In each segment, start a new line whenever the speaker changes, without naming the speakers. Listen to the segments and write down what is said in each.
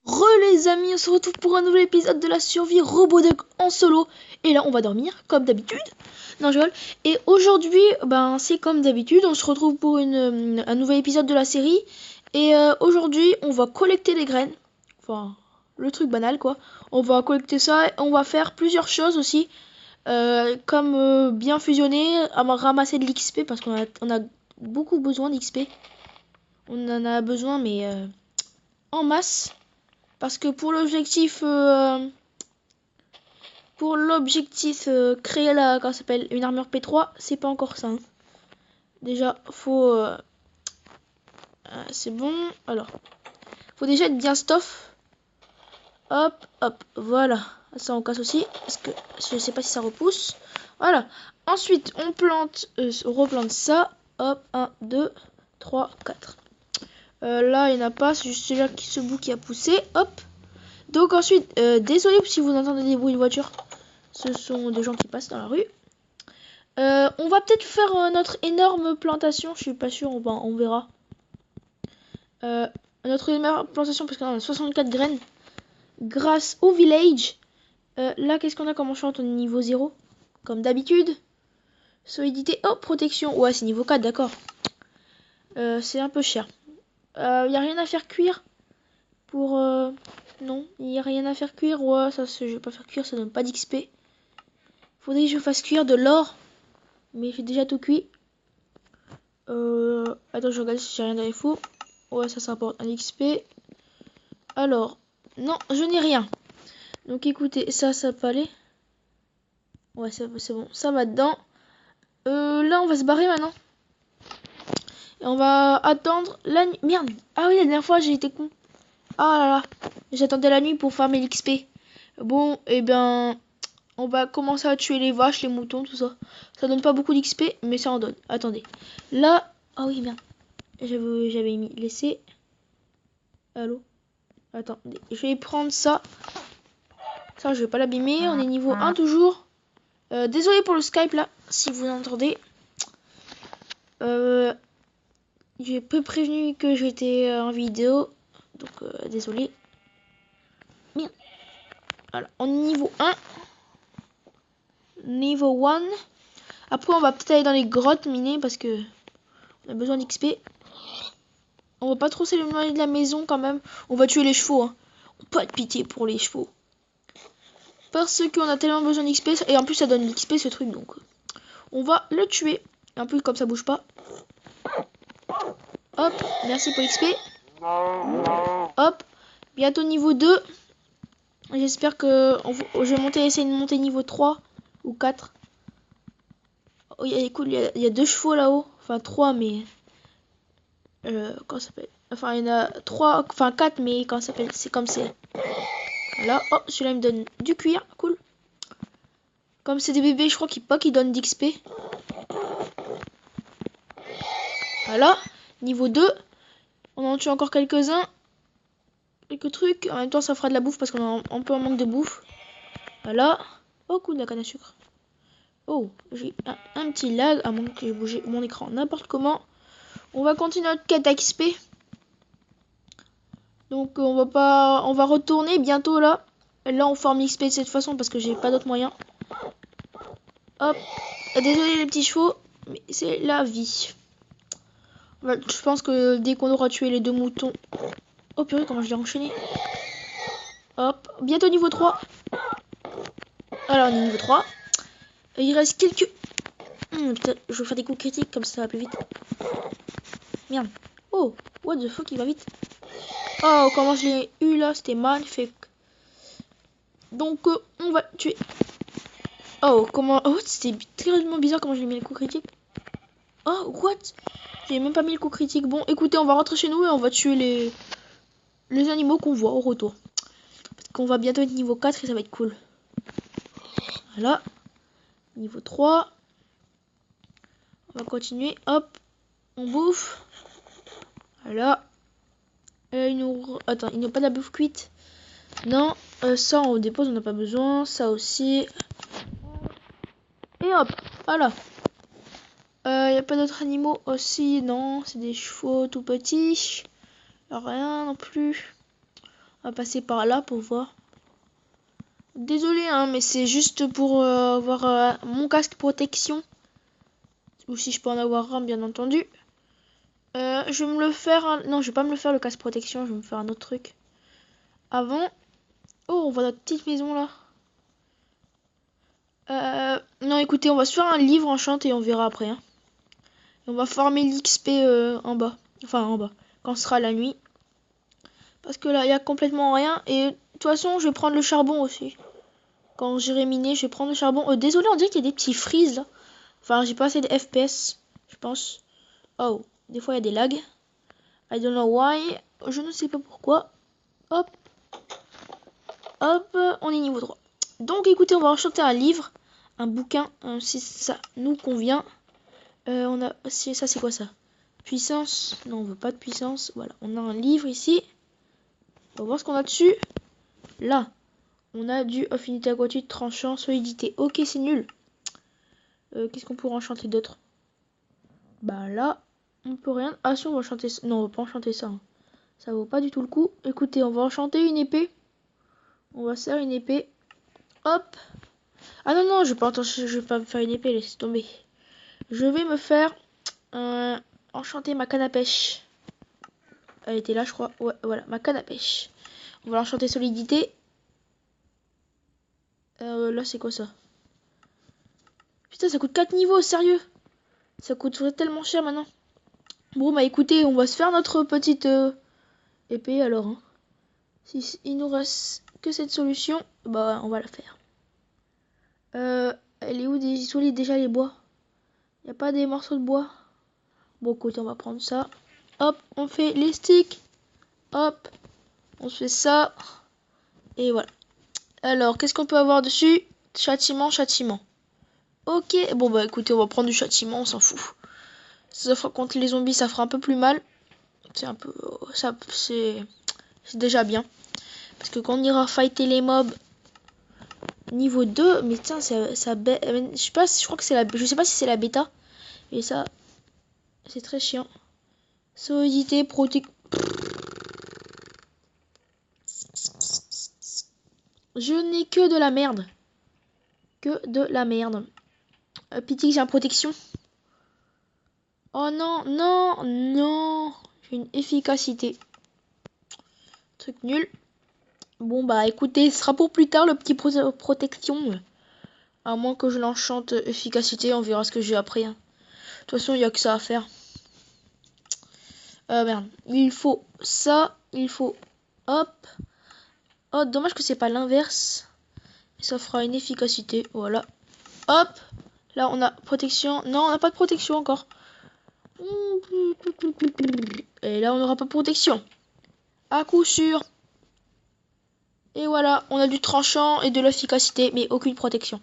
Les amis, on se retrouve pour un nouvel épisode de la survie Roboduck en solo. Et là, on va dormir, comme d'habitude. Non, je rigole. Et aujourd'hui, c'est comme d'habitude, on se retrouve pour un nouvel épisode de la série. Et aujourd'hui, on va collecter les graines. Enfin, le truc banal, quoi. On va collecter ça, et on va faire plusieurs choses aussi. Comme bien fusionner, ramasser de l'XP, parce on a beaucoup besoin d'XP. On en a besoin, mais en masse. Parce que pour l'objectif créer comment ça s'appelle, une armure P3, c'est pas encore ça. Hein. Déjà, c'est bon. Alors, faut déjà être bien stuff. Hop, hop, voilà. Ça, on casse aussi. Parce que je sais pas si ça repousse. Voilà. Ensuite, on replante ça. Hop, 1, 2, 3, 4. Là, il n'y en a pas. C'est juste celui-là ce bout qui a poussé. Hop. Donc ensuite, désolé si vous entendez des bruits de voiture. Ce sont des gens qui passent dans la rue. On va peut-être faire notre énorme plantation. Je suis pas sûr, on verra. Notre énorme plantation parce qu'on a 64 graines. Grâce au village. Là, qu'est-ce qu'on a comme enchant? On est niveau 0. Comme d'habitude. Solidité. Oh, protection. Ouais, c'est niveau 4, d'accord. C'est un peu cher. Y a rien à faire cuire. Pour... Non, il n'y a rien à faire cuire. Ouais, ça, je vais pas faire cuire, ça donne pas d'XP. Faudrait que je fasse cuire de l'or. Mais j'ai déjà tout cuit. Attends, je regarde si j'ai rien dans les fours. Ouais, ça apporte un XP. Alors, non, je n'ai rien. Donc écoutez, ça peut aller. Ouais, c'est bon, ça va dedans. Là, on va se barrer maintenant. Et on va attendre la nuit. Merde. Ah oui, la dernière fois, j'ai été con. Ah là là. J'attendais la nuit pour farmer l'XP. Bon, et bien, on va commencer à tuer les vaches, les moutons, tout ça. Ça donne pas beaucoup d'XP, mais ça en donne. Attendez. Là, ah oui, merde. J'avais mis laisser. Allô? Attends, je vais prendre ça. Ça, je vais pas l'abîmer. On est niveau 1 toujours. Désolé pour le Skype là, si vous entendez. J'ai peu prévenu que j'étais en vidéo. Donc, désolé. Merde. Voilà, on est niveau 1. Niveau 1. Après, on va peut-être aller dans les grottes miner parce que on a besoin d'XP. On va pas trop s'éloigner de la maison quand même. On va tuer les chevaux. Hein. Pas de pitié pour les chevaux. Parce qu'on a tellement besoin d'XP. Et en plus, ça donne l'XP ce truc. Donc, on va le tuer. Et en plus, comme ça bouge pas. Hop, merci pour l'XP. Hop, bientôt niveau 2. J'espère que je vais essayer de monter niveau 3 ou 4. Oh, il y a 2 chevaux là-haut. Enfin, 3, mais... comment ça s'appelle? Enfin, il y en a 3, enfin 4, mais comment ça s'appelle? C'est comme c'est. Voilà. Oh, celui-là, il me donne du cuir. Cool. Comme c'est des bébés, je crois qu'ils donnent d'XP. Voilà. Niveau 2. On en tue encore quelques-uns. Quelques trucs. En même temps, ça fera de la bouffe parce qu'on est un peu en manque de bouffe. Voilà. Oh, cool, la canne à sucre. Oh, j'ai un petit lag. À moins que j'ai bougé mon écran n'importe comment. On va continuer notre quête à XP. Donc, on va retourner bientôt là. Là, on forme XP de cette façon parce que j'ai pas d'autre moyen. Hop. Désolé les petits chevaux, mais c'est la vie. Je pense que dès qu'on aura tué les 2 moutons... Oh purée, comment je l'ai enchaîné. Hop, bientôt niveau 3. Alors, on est niveau 3. Il reste quelques... putain, je vais faire des coups critiques, comme ça va plus vite. Merde. Oh, what the fuck, il va vite. Oh, comment je l'ai eu là, c'était magnifique. Donc, on va tuer. Oh, comment... Oh, c'était terriblement bizarre comment j'ai mis le coup critique. Oh, what? J'ai même pas mis le coup critique. Bon, écoutez, on va rentrer chez nous et on va tuer les animaux qu'on voit au retour. Parce qu'on va bientôt être niveau 4 et ça va être cool. Voilà. Niveau 3. On va continuer. Hop. On bouffe. Voilà. Attends, il n'y a pas de la bouffe cuite. Non. Ça, on dépose, on n'a pas besoin. Ça aussi. Et hop. Voilà. Il n'y a pas d'autres animaux aussi. Non, c'est des chevaux tout petits. Rien non plus. On va passer par là pour voir. Désolé, hein, mais c'est juste pour avoir mon casque protection. Ou si je peux en avoir un, bien entendu. Je vais me le faire... Non, je vais pas me le faire le casque protection, je vais me faire un autre truc. Avant... Oh, on voit notre petite maison là. Non, écoutez, on va se faire un livre enchanté et on verra après. Hein. Et on va farmer l'XP en bas. Enfin, en bas. Quand ce sera la nuit. Parce que là, il y a complètement rien. Et de toute façon, je vais prendre le charbon aussi. Quand j'irai miner, je vais prendre le charbon. Désolé, on dirait qu'il y a des petits freeze là. Enfin, j'ai pas assez de FPS, je pense. Oh, des fois il y a des lags. I don't know why. Je ne sais pas pourquoi. Hop. Hop, on est niveau 3. Donc écoutez, on va enchanter un livre. Un bouquin, si ça nous convient. On a... Ça c'est quoi ça? Puissance. Non, on veut pas de puissance. Voilà, on a un livre ici. On va voir ce qu'on a dessus. Là, on a du affinité aquatique, tranchant, solidité. Ok, c'est nul. Qu'est-ce qu'on pourrait enchanter d'autre? Bah là, on peut rien. Ah si, on va enchanter ça. Non, on va pas enchanter ça. Hein. Ça vaut pas du tout le coup. Écoutez, on va enchanter une épée. On va faire une épée. Hop. Ah non, non, je vais pas me faire une épée, laissez tomber. Je vais me faire enchanter ma canne à pêche. Elle était là, je crois. Ouais, voilà, ma canne à pêche. On va enchanter solidité. Là, c'est quoi ça? Putain, ça coûte 4 niveaux, sérieux. Ça coûte tellement cher maintenant. Bon, bah écoutez, on va se faire notre petite épée alors. Hein. Si il nous reste que cette solution, bah on va la faire. Elle est où déjà les bois? Y a pas des morceaux de bois? Bon, écoutez, on va prendre ça. Hop, on fait les sticks. Hop, on se fait ça. Et voilà. Alors, qu'est-ce qu'on peut avoir dessus? Châtiment, châtiment. Ok, bon bah écoutez, on va prendre du châtiment, on s'en fout. Ça fera contre les zombies, ça fera un peu plus mal. C'est un peu... c'est déjà bien. Parce que quand on ira fighter les mobs niveau 2, mais tiens, je sais pas, je crois que c'est je sais pas si c'est la bêta. Mais ça, c'est très chiant. Solidité, protection. Je n'ai que de la merde. Que de la merde. Pitié que j'ai un protection. Oh non, non, non. J'ai une efficacité. Truc nul. Bon bah écoutez, ce sera pour plus tard le petit protection. À moins que je l'enchante efficacité, on verra ce que j'ai après. Hein. De toute façon, il n'y a que ça à faire. Merde. Il faut ça. Il faut... Hop. Oh, dommage que c'est pas l'inverse. Ça fera une efficacité. Voilà. Hop. Là, on a protection. Non, on n'a pas de protection encore. Et là, on n'aura pas de protection. À coup sûr. Et voilà, on a du tranchant et de l'efficacité, mais aucune protection.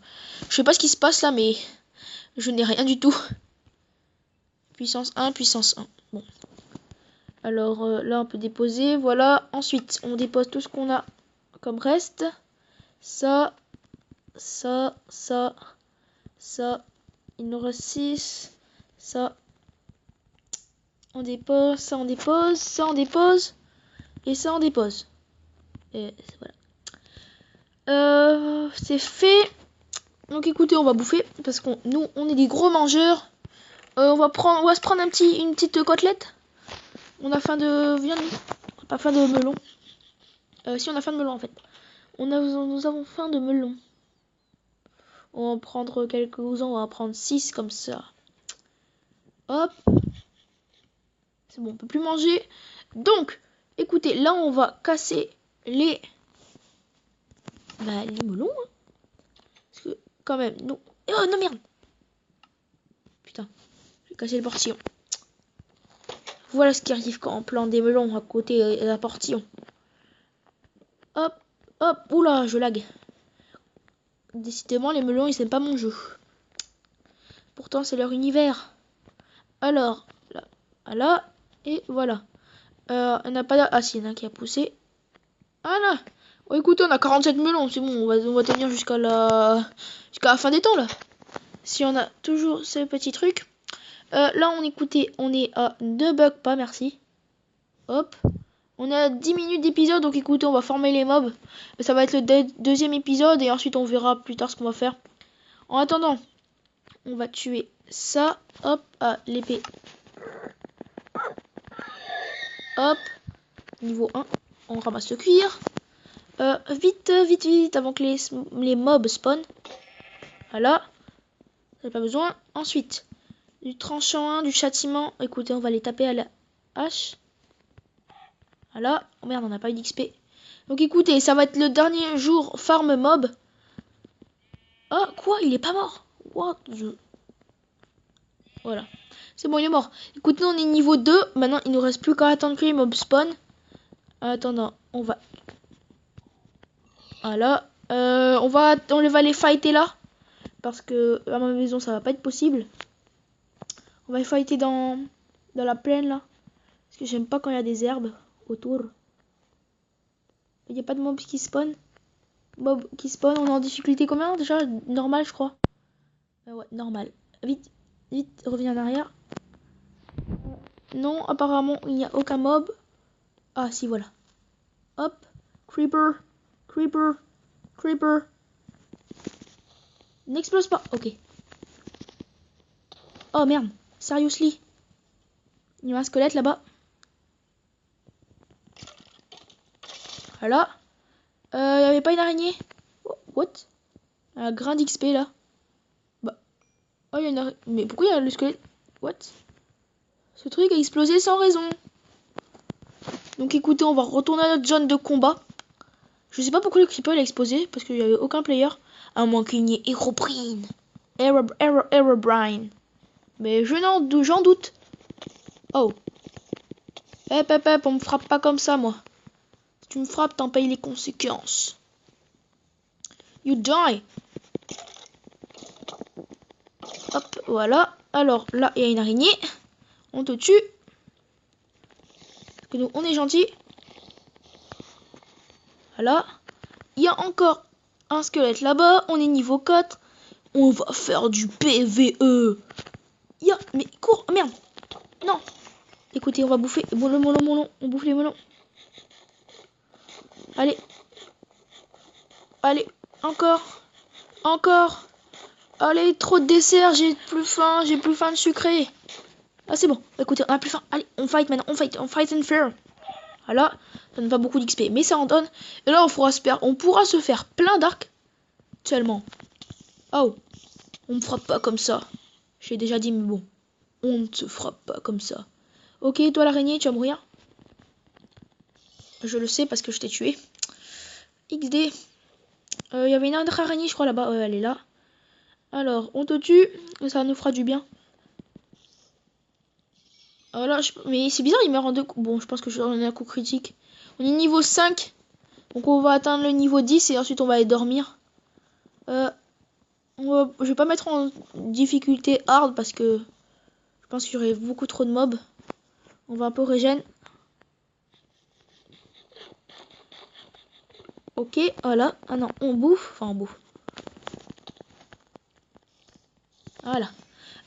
Je sais pas ce qui se passe là, mais je n'ai rien du tout. Puissance 1, puissance 1. Bon. Alors là, on peut déposer. Voilà. Ensuite, on dépose tout ce qu'on a comme reste. Ça, ça, ça, ça. Il nous reste 6. Ça. On dépose, ça on dépose, ça on dépose. Et ça on dépose. Et voilà. C'est fait. Donc écoutez, on va bouffer. Parce qu'on nous, on est des gros mangeurs. On va se prendre une petite côtelette. On a faim de viande. Pas faim de melon. Si on a faim de melon en fait. Nous avons faim de melon. On va en prendre quelques-uns. On va en prendre 6 comme ça. Hop. C'est bon, on peut plus manger. Donc, écoutez, là on va casser les melons. Hein. Parce que quand même, nous... Oh non merde. Putain, j'ai cassé le portillon. Voilà ce qui arrive quand on plante des melons à côté de la portillon. Hop, hop, oula, je lag. Décidément, les melons, ils aiment pas mon jeu. Pourtant, c'est leur univers. Alors, là, là, et voilà. On n'a pas de... Ah si, il y en a un qui a poussé. Ah là. Oh, écoutez, on a 47 melons, c'est bon, on va tenir jusqu'à la fin des temps, là. Si on a toujours ce petit truc. Là, on est à 2 bugs, pas merci. Hop. On est à 10 minutes d'épisode, donc écoutez, on va former les mobs. Ça va être le deuxième épisode et ensuite on verra plus tard ce qu'on va faire. En attendant, on va tuer ça. Hop, l'épée. Hop, niveau 1. On ramasse le cuir. Vite, avant que les mobs spawn. Voilà. J'ai pas besoin. Ensuite, du tranchant, du châtiment. Écoutez, on va les taper à la hache. Voilà. Oh merde, on n'a pas eu d'XP. Donc écoutez, ça va être le dernier jour farm mob. Ah, quoi? Il est pas mort? What the... Voilà. C'est bon, il est mort. Écoutez, on est niveau 2. Maintenant, il nous reste plus qu'à attendre que les mobs spawn. En attendant, on va... Voilà. On va les fighter là. Parce que à ma maison, ça va pas être possible. On va les fighter dans la plaine là. Parce que j'aime pas quand il y a des herbes autour. Il n'y a pas de mobs qui spawn. On est en difficulté combien déjà? Normal, je crois. Ouais, normal. Vite, reviens en arrière. Non, apparemment, il n'y a aucun mob. Ah, si, voilà. Hop. Creeper. N'explose pas. Ok. Oh, merde. Seriously. Il y a un squelette là-bas. Voilà. Il n'y avait pas une araignée? Oh, what? Un grain d'XP là. Bah. Oh, il y a une araignée. Mais pourquoi il y a le squelette? What? Ce truc a explosé sans raison. Donc écoutez, on va retourner à notre zone de combat. Je sais pas pourquoi le creeper a explosé, parce qu'il n'y avait aucun player. À moins qu'il n'y ait Herobrine. Herobrine. Mais j'en doute. Oh. Hep, on me frappe pas comme ça, moi. Si tu me frappes, t'en payes les conséquences. You die. Hop, voilà. Alors, là, il y a une araignée. On te tue. Parce que nous, on est gentils. Voilà. Il y a encore un squelette là-bas. On est niveau 4. On va faire du PVE. Mais cours. Oh, merde. Non. Écoutez, on va bouffer le melon. On bouffe les melons. Allez. Encore. Allez, trop de dessert. J'ai plus faim de sucré. Ah, c'est bon. Écoutez, on a plus faim. Allez, on fight maintenant. On fight and fair. Voilà. Ça ne va pas beaucoup d'XP, mais ça en donne. Et là, on pourra se faire plein d'arcs. Seulement. Oh. On me frappe pas comme ça. J'ai déjà dit, mais bon. On ne se frappe pas comme ça. Ok, toi l'araignée, tu vas mourir. Je le sais parce que je t'ai tué. XD. Il y avait une autre araignée, je crois, là-bas. Ouais, elle est là. Alors, on te tue. Ça nous fera du bien. Voilà, mais c'est bizarre, il meurt en deux coups. Bon, je pense que je donne un coup critique. On est niveau 5. Donc on va atteindre le niveau 10 et ensuite on va aller dormir. Je vais pas mettre en difficulté hard parce que je pense qu'il y aurait beaucoup trop de mobs. On va un peu régène. Ok, voilà. Ah non, on bouffe. Enfin, on bouffe. Voilà.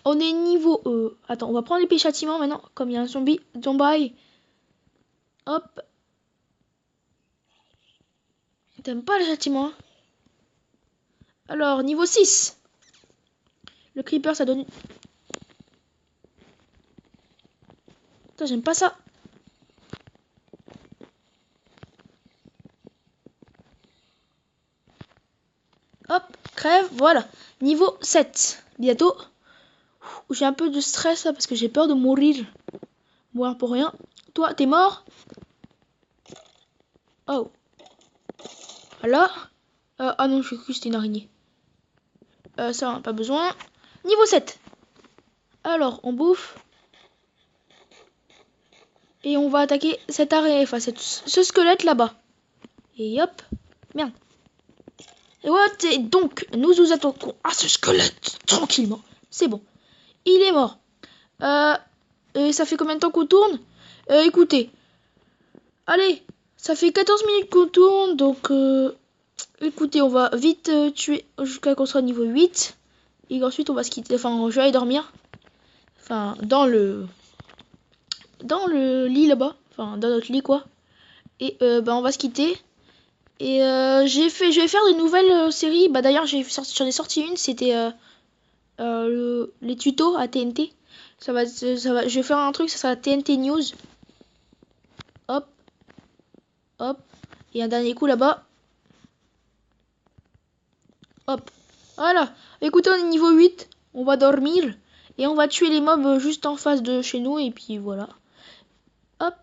On est niveau... Attends, on va prendre l'épée châtiment maintenant. Comme il y a un zombie. Hop. T'aimes pas le châtiment, hein? Alors, niveau 6. Le creeper, ça donne... Putain, j'aime pas ça. Hop, crève, voilà. Niveau 7. Bientôt. J'ai un peu de stress là parce que j'ai peur de mourir. Mourir pour rien. Toi, t'es mort? Oh. Voilà. Ah non, j'ai cru que c'était une araignée. Ça, on n'a pas besoin. Niveau 7. Alors, on bouffe. Et on va attaquer cette araignée, enfin ce squelette là-bas. Et hop. Merde. Et voilà, et donc, nous attaquons à ce squelette tranquillement. C'est bon. Il est mort. Et ça fait combien de temps qu'on tourne? Écoutez. Allez, ça fait 14 minutes qu'on tourne, donc écoutez, on va vite tuer jusqu'à qu'on soit niveau 8. Et ensuite on va se quitter, enfin je vais aller dormir. Enfin, dans le lit là-bas. Enfin, dans notre lit quoi. Et bah, on va se quitter. Et je vais faire de nouvelles séries. Bah d'ailleurs j'en ai sorti une, c'était les tutos à TNT. Je vais faire un truc, ça sera TNT News. Hop, hop. Et un dernier coup là-bas. Hop. Voilà. Écoutez, on est niveau 8. On va dormir. Et on va tuer les mobs juste en face de chez nous. Et puis voilà. Hop.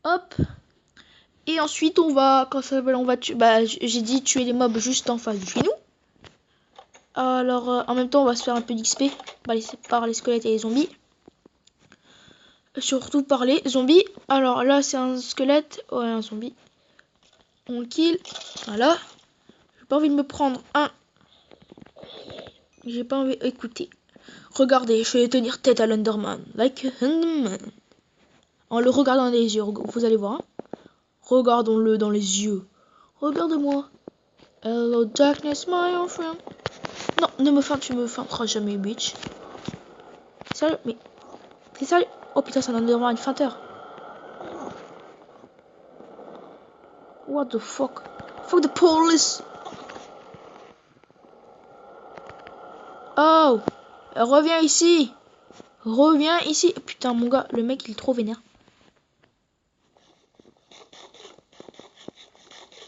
Hop. Et ensuite, on va... Quand ça s'appelle, on va tuer... Bah, j'ai dit tuer les mobs juste en face de chez nous. Alors, en même temps, on va se faire un peu d'XP. Par les squelettes et les zombies. Surtout par les zombies. Alors là, c'est un squelette. Ouais, un zombie. On le kill. Voilà. J'ai pas envie de me prendre un. J'ai pas envie... Écoutez. Regardez, je vais tenir tête à l'Underman. Like a Enderman. En le regardant dans les yeux. Vous allez voir. Hein. Regardons-le dans les yeux. Regarde-moi. Hello darkness, my old friend. Non, ne me feins, tu me feinteras jamais, bitch. Sérieux, mais... T'es sérieux? Oh putain, c'est un Enderman feinteur. What the fuck? Fuck the police. Oh, reviens ici. Reviens ici. Putain, mon gars, le mec, il est trop vénère.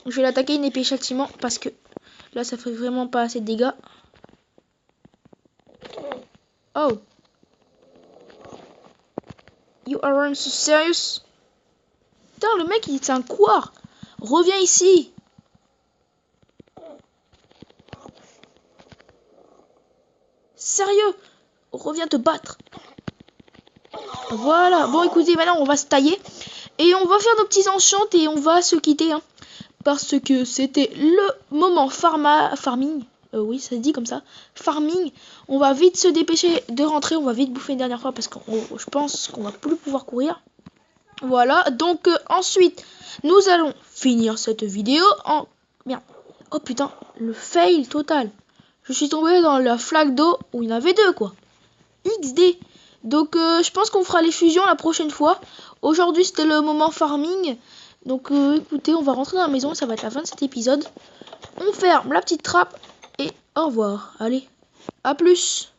Je vais l'attaquer une épée châtiment parce que là, ça fait vraiment pas assez de dégâts. Oh. You aren't so serious? Putain, le mec, c'est un couard. Reviens ici. Sérieux? Reviens te battre. Voilà. Bon, écoutez, maintenant, on va se tailler. Et on va faire nos petits enchants et on va se quitter. Hein, parce que c'était le moment farming. Oui, ça se dit comme ça. Farming. On va vite se dépêcher de rentrer. On va vite bouffer une dernière fois parce que je pense qu'on va plus pouvoir courir. Voilà. Donc, ensuite, nous allons finir cette vidéo en... Merde. Oh putain, le fail total. Je suis tombé dans la flaque d'eau où il y en avait deux, quoi. XD. Donc, je pense qu'on fera les fusions la prochaine fois. Aujourd'hui, c'était le moment farming. Donc, écoutez, on va rentrer dans la maison. Ça va être la fin de cet épisode. On ferme la petite trappe. Et au revoir. Allez, à plus.